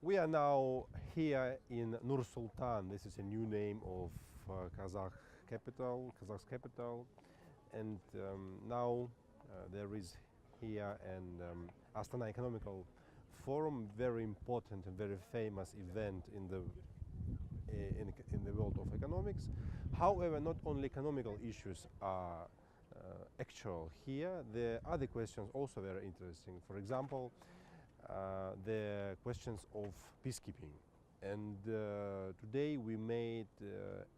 We are now here in Nur Sultan. This is a new name of Kazakh's capital, and now there is here an Astana Economic Forum, very important and very famous event in the world of economics. However, not only economical issues are actual here, the other questions also very interesting. For example, the questions of peacekeeping. And today we made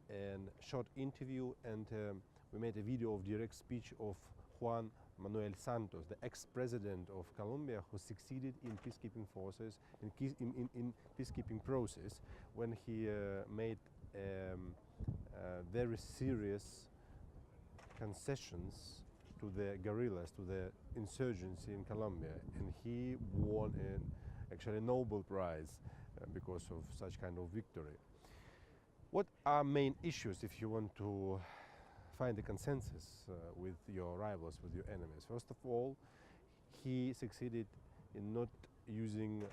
a short interview, and we made a video of direct speech of Juan Manuel Santos, the ex-president of Colombia, who succeeded in peacekeeping forces, in peacekeeping process, when he made very serious concessions to the guerrillas, to the insurgency in Colombia, and he won actually a Nobel Prize because of such kind of victory. What are main issues if you want to find a consensus with your rivals, with your enemies? First of all, he succeeded in not using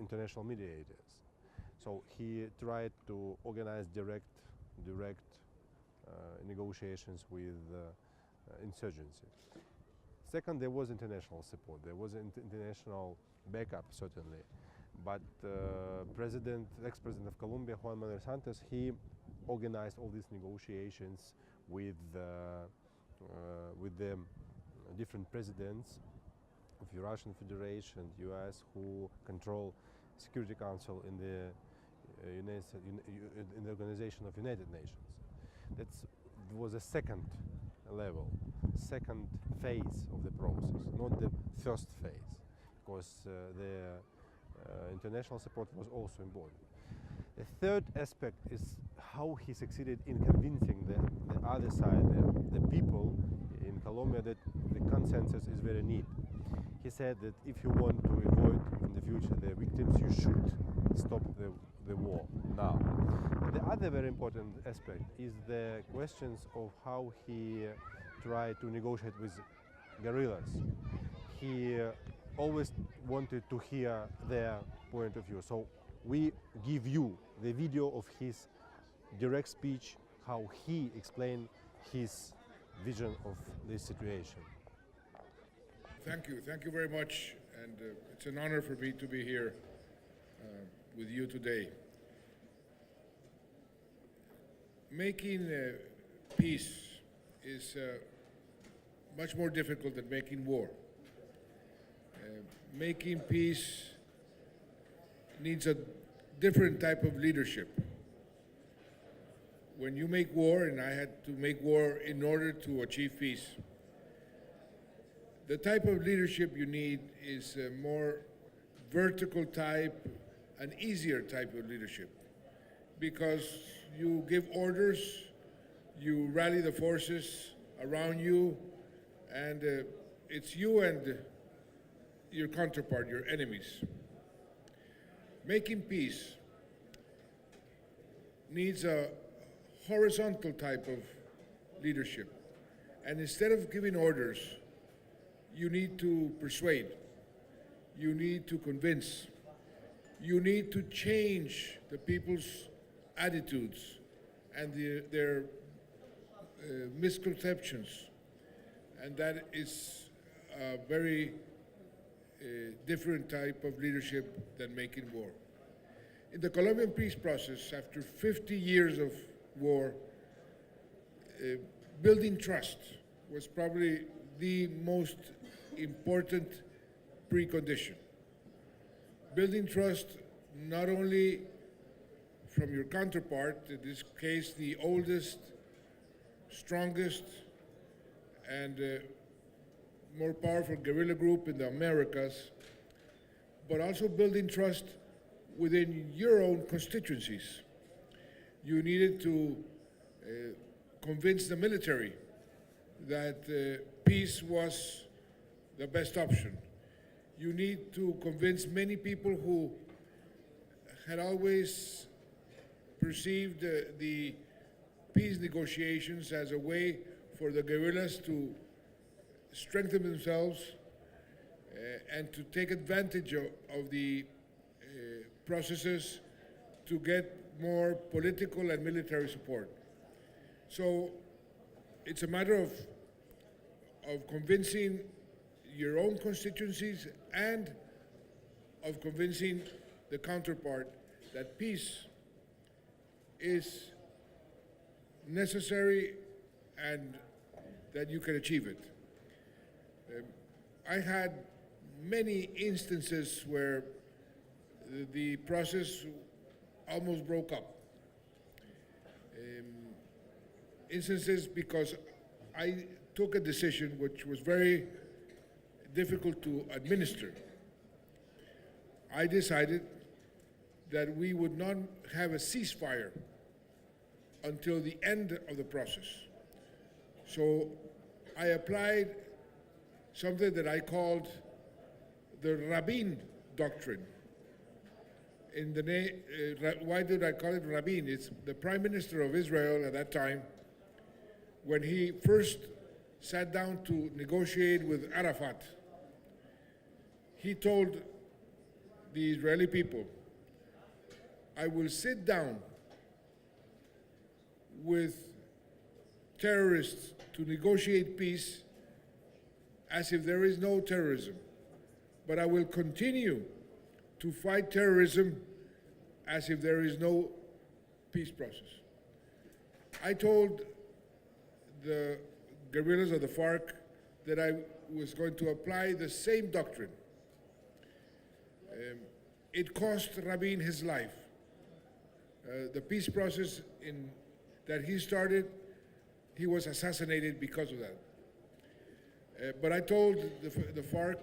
international mediators. So he tried to organize direct negotiations with insurgency. Second, there was international support. There was international backup, certainly. But ex-president of Colombia, Juan Manuel Santos, he organized all these negotiations with the different presidents of the Russian Federation, US, who control Security Council in the Organization of United Nations. That was a second level, second phase of the process, not the first phase, because the international support was also important. The third aspect is how he succeeded in convincing the other side, the people in Colombia, that the consensus is very neat. He said that if you want to avoid in the future the victims, you should stop the war now. And the other very important aspect is the questions of how he tried to negotiate with guerrillas. He always wanted to hear their point of view. So we give you the video of his direct speech, how he explained his vision of this situation. Thank you very much, and it's an honor for me to be here with you today. Making peace is much more difficult than making war. Making peace needs a different type of leadership. When you make war, and I had to make war in order to achieve peace, the type of leadership you need is a more vertical type, an easier type of leadership, because you give orders, you rally the forces around you, and it's you and your counterpart, your enemies. Making peace needs a horizontal type of leadership. And instead of giving orders, you need to persuade, you need to convince, you need to change the people's attitudes and their misconceptions. And that is a very different type of leadership than making war. In the Colombian peace process, after 50 years of war, building trust was probably the most important precondition. Building trust not only from your counterpart, in this case the oldest, strongest, and more powerful guerrilla group in the Americas, but also building trust within your own constituencies. You needed to convince the military that peace was the best option. You need to convince many people who had always perceived the peace negotiations as a way for the guerrillas to strengthen themselves and to take advantage of the processes to get more political and military support. So it's a matter of convincing your own constituencies and of convincing the counterpart that peace is necessary and that you can achieve it. I had many instances where the process almost broke up. Instances because I took a decision which was very difficult to administer. I decided that we would not have a ceasefire until the end of the process. So I applied something that I called the Rabin doctrine. In the why did I call it Rabin? It's the Prime Minister of Israel at that time, when he first sat down to negotiate with Arafat. He told the Israeli people, I will sit down with terrorists to negotiate peace as if there is no terrorism, but I will continue to fight terrorism as if there is no peace process. I told the guerrillas of the FARC that I was going to apply the same doctrine. It cost Rabin his life. The peace process that he started, he was assassinated because of that. But I told the FARC,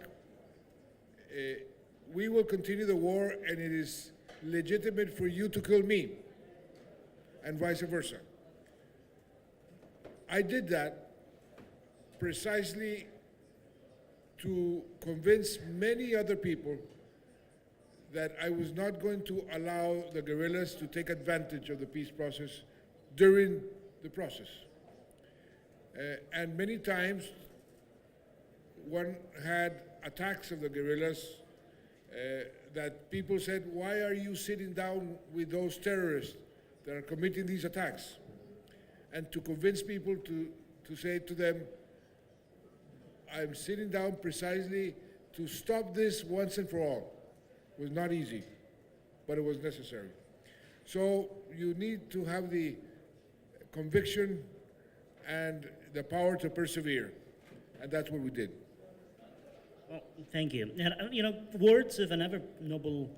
we will continue the war and it is legitimate for you to kill me, and vice versa. I did that precisely to convince many other people that I was not going to allow the guerrillas to take advantage of the peace process during the process. And many times, one had attacks of the guerrillas that people said, why are you sitting down with those terrorists that are committing these attacks? And to convince people to say to them, I'm sitting down precisely to stop this once and for all. It was not easy, but it was necessary. So you need to have the conviction and the power to persevere, and that's what we did. Well, thank you. And, words of another Nobel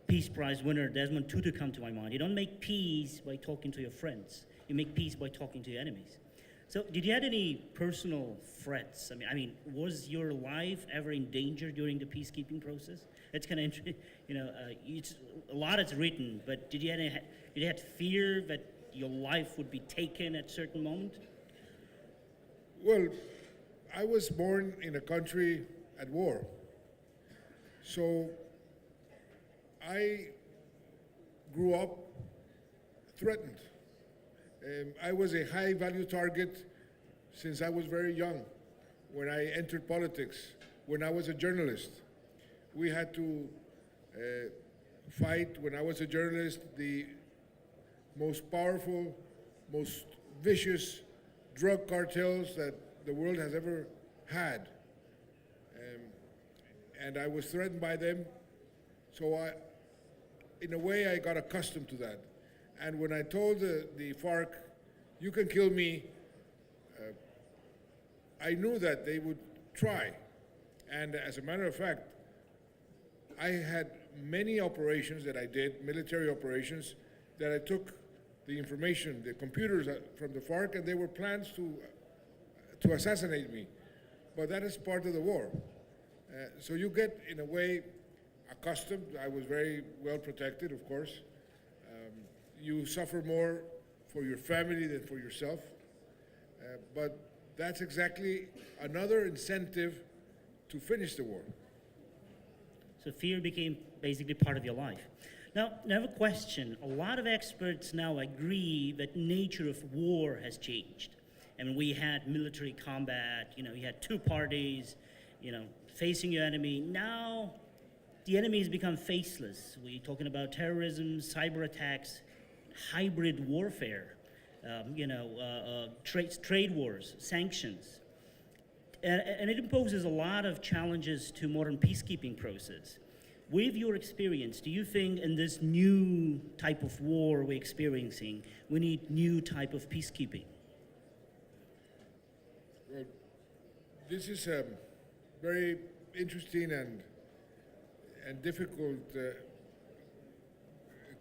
Peace Prize winner, Desmond Tutu, come to my mind. You don't make peace by talking to your friends. You make peace by talking to your enemies. So did you have any personal threats? I mean, was your life ever in danger during the peacekeeping process? It's kind of interesting. A lot is written, but did you have fear that your life would be taken at a certain moment? Well, I was born in a country at war. So I grew up threatened. I was a high-value target since I was very young, when I entered politics, when I was a journalist. We had to fight, when I was a journalist, the most powerful, most vicious drug cartels that the world has ever had. And I was threatened by them, so in a way, I got accustomed to that. And when I told the FARC, you can kill me, I knew that they would try. And as a matter of fact, I had many operations that I did, military operations, that I took the information, the computers from the FARC, and they were plans to assassinate me. But that is part of the war. So you get, in a way, accustomed. I was very well protected, of course. You suffer more for your family than for yourself. But that's exactly another incentive to finish the war. So fear became basically part of your life. Now, I have a question. A lot of experts now agree that nature of war has changed. I mean, we had military combat, you had two parties, facing your enemy. Now, the enemy has become faceless. We're talking about terrorism, cyber attacks, hybrid warfare, trade wars, sanctions. And it imposes a lot of challenges to modern peacekeeping process. With your experience, do you think in this new type of war we're experiencing, we need new type of peacekeeping? Well, this is a very interesting and difficult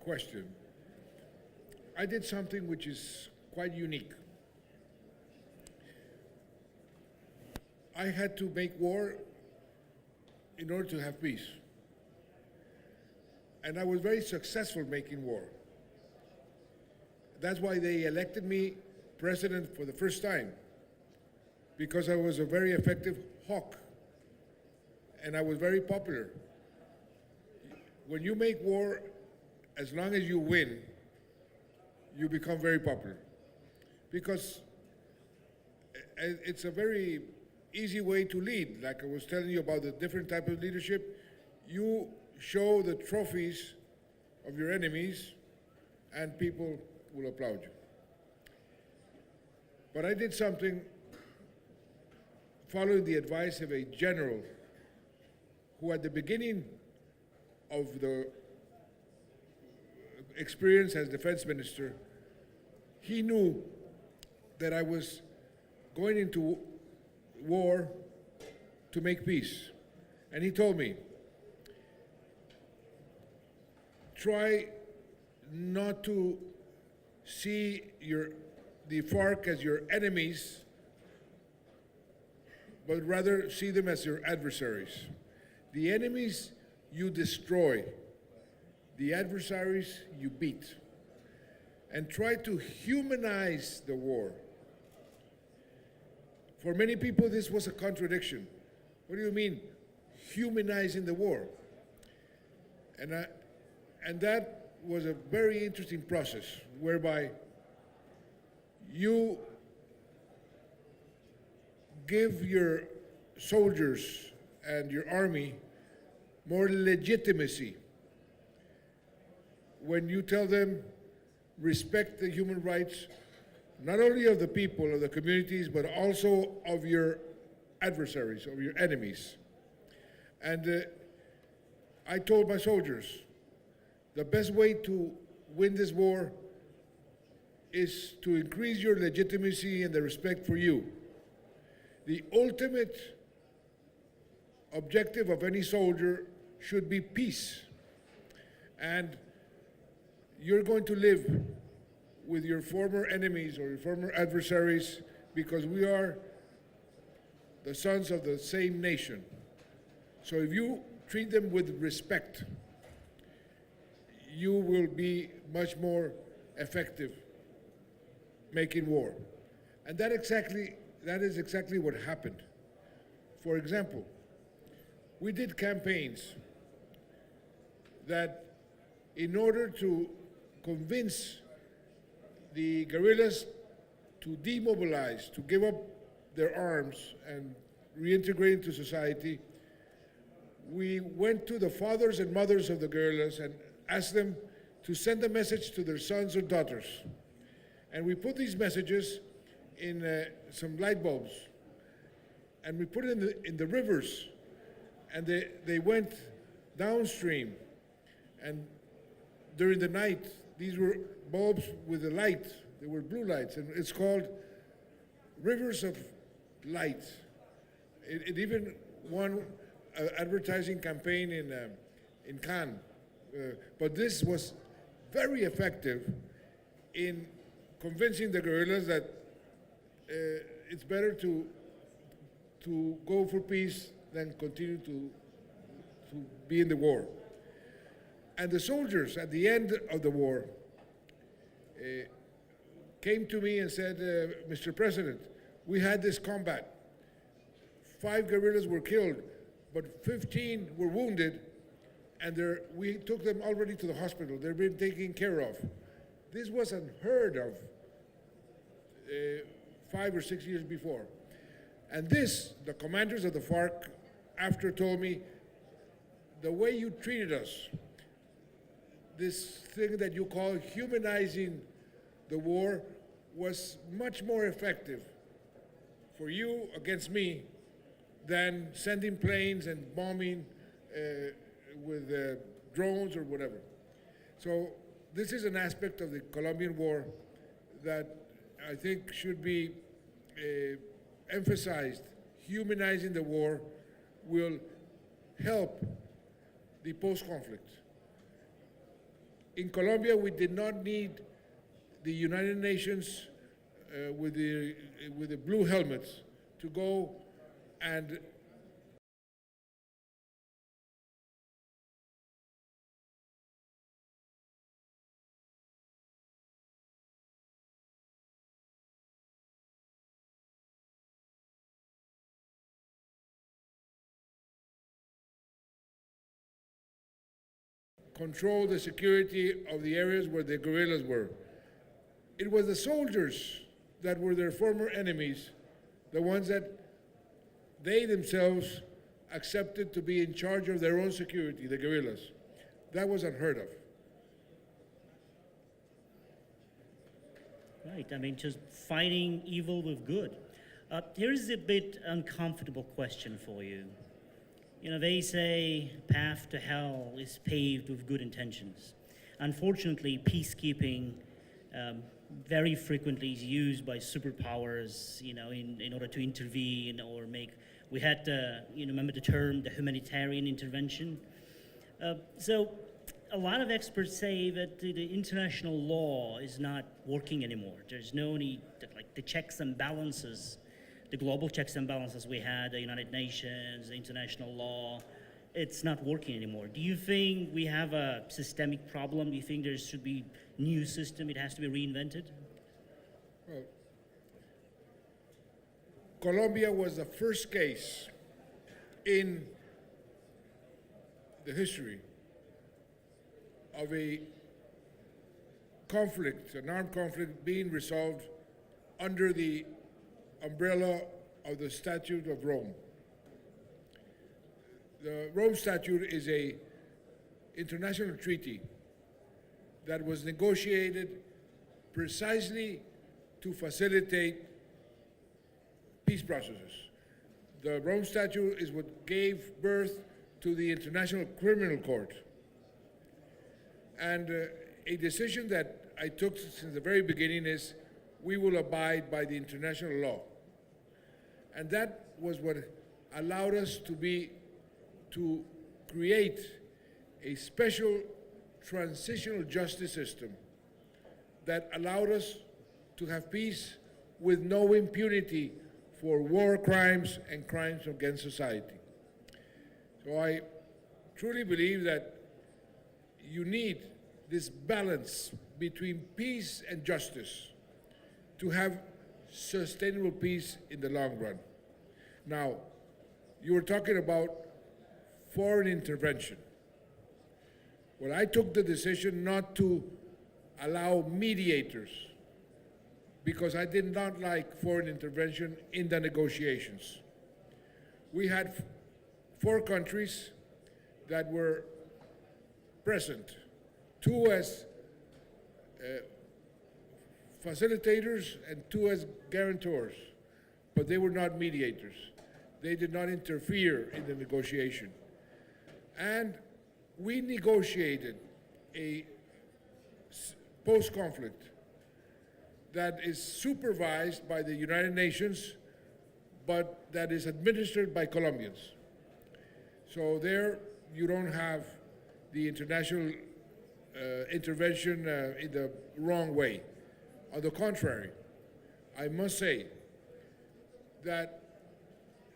question. I did something which is quite unique. I had to make war in order to have peace. And I was very successful making war. That's why they elected me president for the first time, because I was a very effective hawk, and I was very popular. When you make war, as long as you win, you become very popular, because it's a very easy way to lead. Like I was telling you about the different type of leadership, you show the trophies of your enemies and people will applaud you. But I did something following the advice of a general who at the beginning of the experience as defense minister, he knew that I was going into war to make peace. And he told me, try not to see the FARC as your enemies, but rather see them as your adversaries. The enemies you destroy, the adversaries you beat. And try to humanize the war. For many people, this was a contradiction. What do you mean, humanizing the war? And that was a very interesting process, whereby you give your soldiers and your army more legitimacy when you tell them respect the human rights, not only of the people, of the communities, but also of your adversaries, of your enemies. And I told my soldiers, the best way to win this war is to increase your legitimacy and the respect for you. The ultimate objective of any soldier should be peace. And you're going to live with your former enemies or your former adversaries because we are the sons of the same nation. So if you treat them with respect, you will be much more effective making war. And that is exactly what happened. For example, we did campaigns that in order to convince the guerrillas to demobilize, to give up their arms and reintegrate into society, we went to the fathers and mothers of the guerrillas and asked them to send a message to their sons or daughters. And we put these messages in some light bulbs, and we put it in the rivers, and they went downstream. And during the night, these were bulbs with a light. They were blue lights, and it's called Rivers of Light. It even won an advertising campaign in Cannes. But this was very effective in convincing the guerrillas that it's better to go for peace than continue to be in the war. And the soldiers at the end of the war came to me and said, Mr. President, we had this combat. 5 guerrillas were killed, but 15 were wounded, and we took them already to the hospital. They've been taken care of. This was unheard of 5 or 6 years before. And this, the commanders of the FARC after told me, the way you treated us, this thing that you call humanizing the war, was much more effective for you against me than sending planes and bombing with drones or whatever. So this is an aspect of the Colombian war that I think should be emphasized. Humanizing the war will help the post-conflict. In Colombia, we did not need the United Nations with the blue helmets to go and control the security of the areas where the guerrillas were. It was the soldiers that were their former enemies, the ones that they themselves accepted to be in charge of their own security, the guerrillas. That was unheard of. Right, I mean, just fighting evil with good. Here's a bit uncomfortable question for you. You know, they say path to hell is paved with good intentions. Unfortunately, peacekeeping very frequently is used by superpowers, you know, in order to intervene or make, we had, you know, remember the term, the humanitarian intervention? So a lot of experts say that the international law is not working anymore. There's no need, like the checks and balances, the global checks and balances we had, the United Nations, the international law, it's not working anymore. Do you think we have a systemic problem? Do you think there should be a new system, it has to be reinvented? Well, Colombia was the first case in the history of a conflict, an armed conflict being resolved under the umbrella of the Statute of Rome. The Rome Statute is an international treaty that was negotiated precisely to facilitate peace processes. The Rome Statute is what gave birth to the International Criminal Court. And a decision that I took since the very beginning is we will abide by the international law. And that was what allowed us to create a special transitional justice system that allowed us to have peace with no impunity for war crimes and crimes against society. So I truly believe that you need this balance between peace and justice to have sustainable peace in the long run. Now, you were talking about foreign intervention. Well, I took the decision not to allow mediators because I did not like foreign intervention in the negotiations. We had 4 countries that were present, 2 as facilitators and 2 as guarantors, but they were not mediators. They did not interfere in the negotiation. And we negotiated a post-conflict that is supervised by the United Nations, but that is administered by Colombians. So there you don't have the international intervention in the wrong way. On the contrary, I must say that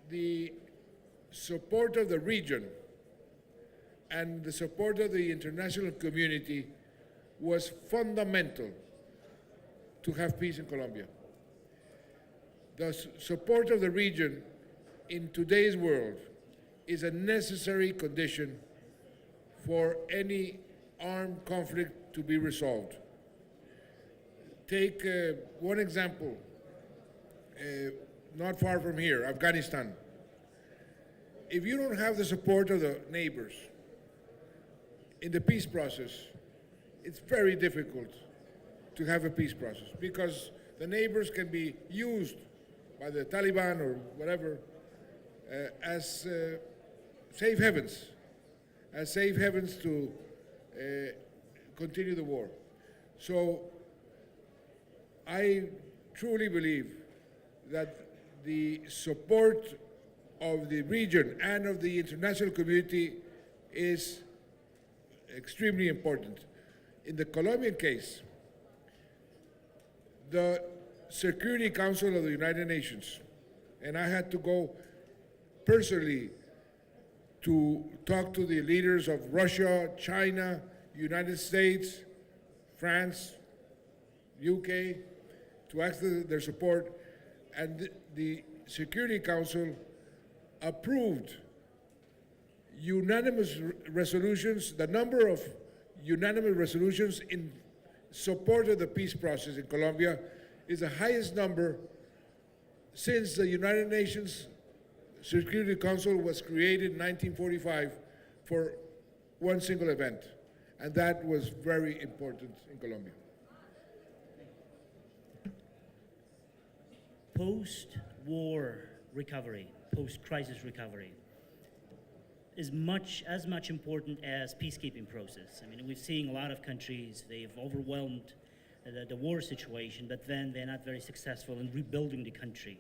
the support of the region and the support of the international community was fundamental to have peace in Colombia. The support of the region in today's world is a necessary condition for any armed conflict to be resolved. Take one example, not far from here, Afghanistan. If you don't have the support of the neighbors, in the peace process, it's very difficult to have a peace process because the neighbors can be used by the Taliban or whatever as safe havens, to continue the war. So I truly believe that the support of the region and of the international community is extremely important. In the Colombian case, the Security Council of the United Nations, and I had to go personally to talk to the leaders of Russia, China, United States, France, UK, to ask their support, and the Security Council approved unanimous resolutions, the number of unanimous resolutions in support of the peace process in Colombia is the highest number since the United Nations Security Council was created in 1945 for one single event. And that was very important in Colombia. Post-war recovery, post-crisis recovery, is as much important as peacekeeping process. I mean, we're seeing a lot of countries, they've overwhelmed the war situation, but then they're not very successful in rebuilding the country.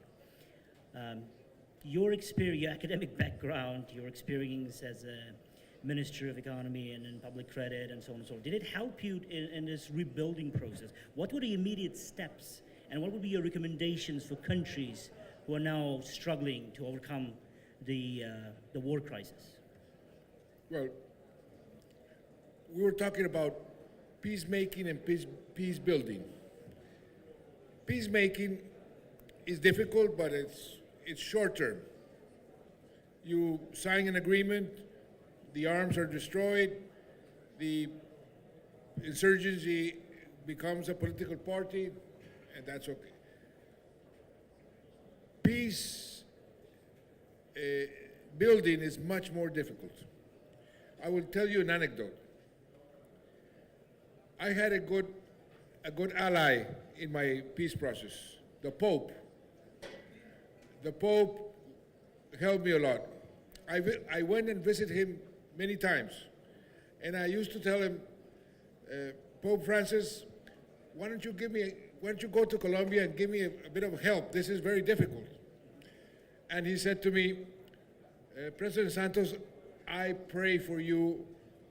Your experience, your academic background, your experience as a Minister of Economy and Public Credit and so on and so forth, did it help you in this rebuilding process? What were the immediate steps, and what would be your recommendations for countries who are now struggling to overcome the war crisis? Well, we were talking about peacemaking and peace building. Peacemaking is difficult, but it's short term. You sign an agreement, the arms are destroyed, the insurgency becomes a political party, and that's okay. Peace building is much more difficult. I will tell you an anecdote. I had a good ally in my peace process, the Pope. The Pope helped me a lot. I went and visited him many times, and I used to tell him, Pope Francis, why don't you go to Colombia and give me a bit of help? This is very difficult. And he said to me, President Santos, I pray for you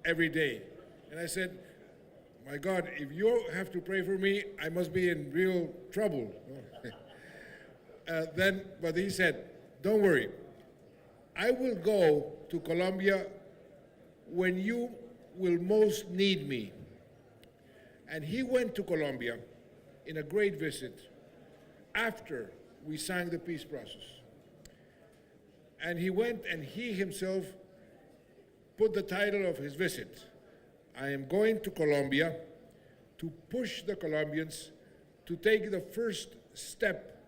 every day. And I said, my God, if you have to pray for me, I must be in real trouble. But he said, don't worry. I will go to Colombia when you will most need me. And he went to Colombia in a great visit after we signed the peace process. And he went and he himself put the title of his visit, I am going to Colombia to push the Colombians to take the first step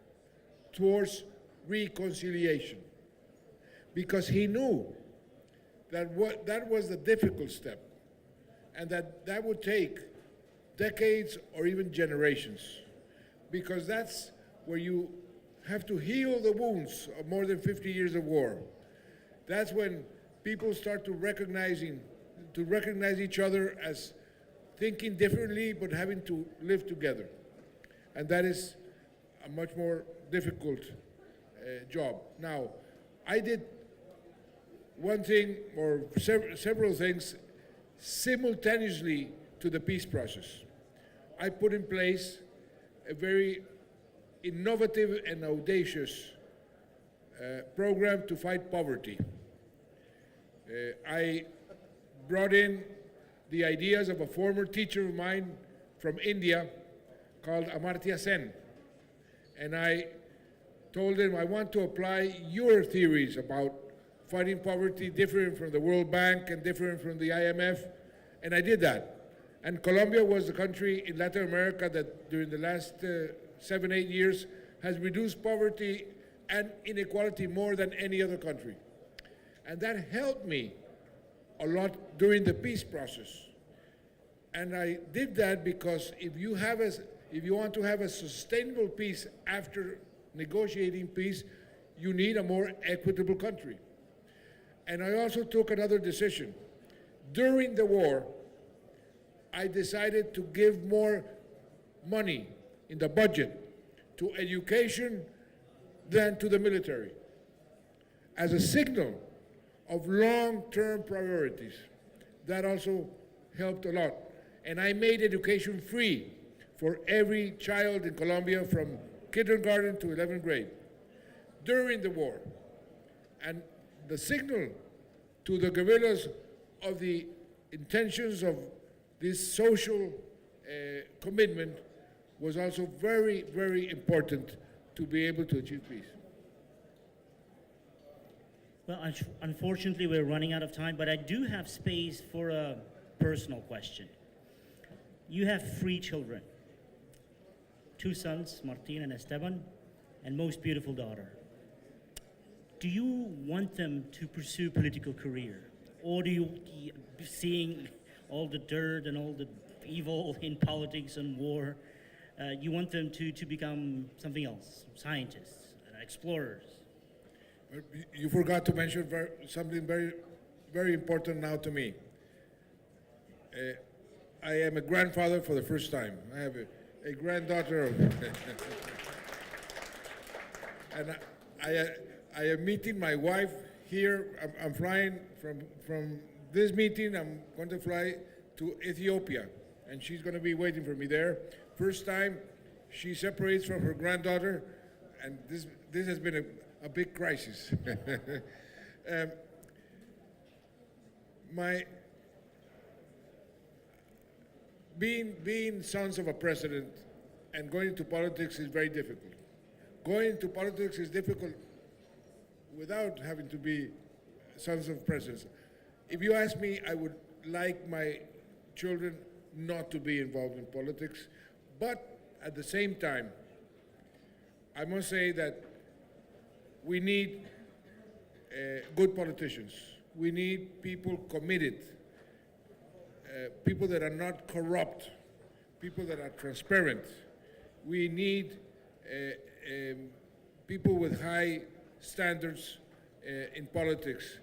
towards reconciliation. Because he knew that that was the difficult step, and that would take decades or even generations, because that's where you have to heal the wounds of more than 50 years of war. That's when people start to recognize each other as thinking differently but having to live together. And that is a much more difficult job. Now, I did one thing or several things simultaneously to the peace process. I put in place a very innovative and audacious program to fight poverty. I brought in the ideas of a former teacher of mine from India called Amartya Sen. And I told him, I want to apply your theories about fighting poverty, different from the World Bank and different from the IMF. And I did that. And Colombia was the country in Latin America that during the last 7-8 years has reduced poverty and inequality more than any other country. And that helped me a lot during the peace process. And I did that because if you want to have a sustainable peace after negotiating peace, you need a more equitable country. And I also took another decision. During the war, I decided to give more money in the budget to education than to the military, as a signal of long-term priorities. That also helped a lot. And I made education free for every child in Colombia from kindergarten to 11th grade during the war. And the signal to the guerrillas of the intentions of this social commitment was also very, very important to be able to achieve peace. Well, unfortunately, we're running out of time, but I do have space for a personal question. You have 3 children, 2 sons, Martin and Esteban, and most beautiful daughter. Do you want them to pursue political career? Or do you, seeing all the dirt and all the evil in politics and war, you want them to become something else, scientists, explorers? You forgot to mention something very, very important now to me. I am a grandfather for the first time. I have a granddaughter, and I am meeting my wife here. I'm flying from this meeting. I'm going to fly to Ethiopia, and she's going to be waiting for me there. First time she separates from her granddaughter, and this has been a big crisis. Being sons of a president and going into politics is very difficult. Going into politics is difficult without having to be sons of presidents. If you ask me, I would like my children not to be involved in politics, but at the same time, I must say that we need good politicians. We need people committed, people that are not corrupt, people that are transparent. We need people with high standards in politics.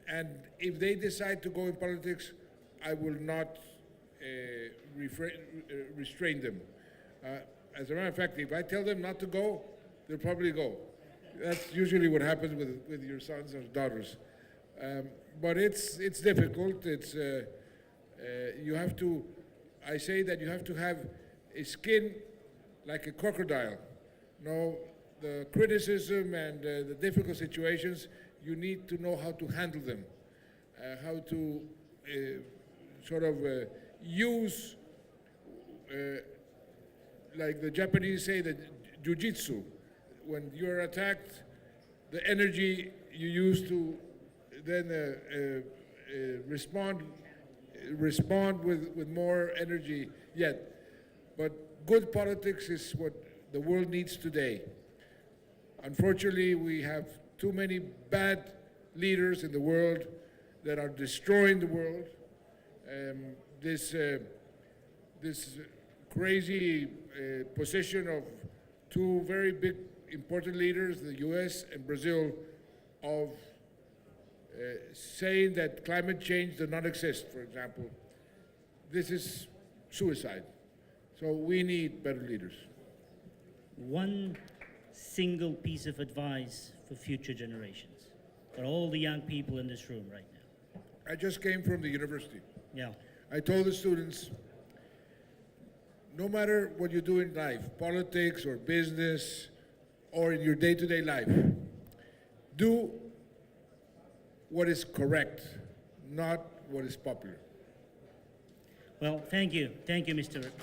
And if they decide to go in politics, I will not restrain them. As a matter of fact, if I tell them not to go, they'll probably go. That's usually what happens with your sons or daughters. But it's difficult. You have to, I say that you have to have a skin like a crocodile. No, the criticism and the difficult situations, you need to know how to handle them, how to sort of use, like the Japanese say, the jujitsu. When you're attacked, the energy you use to then respond with more energy yet. But good politics is what the world needs today. Unfortunately, we have too many bad leaders in the world that are destroying the world. This crazy position of 2 very big important leaders, the US and Brazil, of saying that climate change does not exist, for example. This is suicide. So we need better leaders. One single piece of advice for future generations, for all the young people in this room right now. I just came from the university. Yeah. I told the students, no matter what you do in life, politics or business, or in your day-to-day life, do what is correct, not what is popular. Well, thank you. Thank you, Mr. President.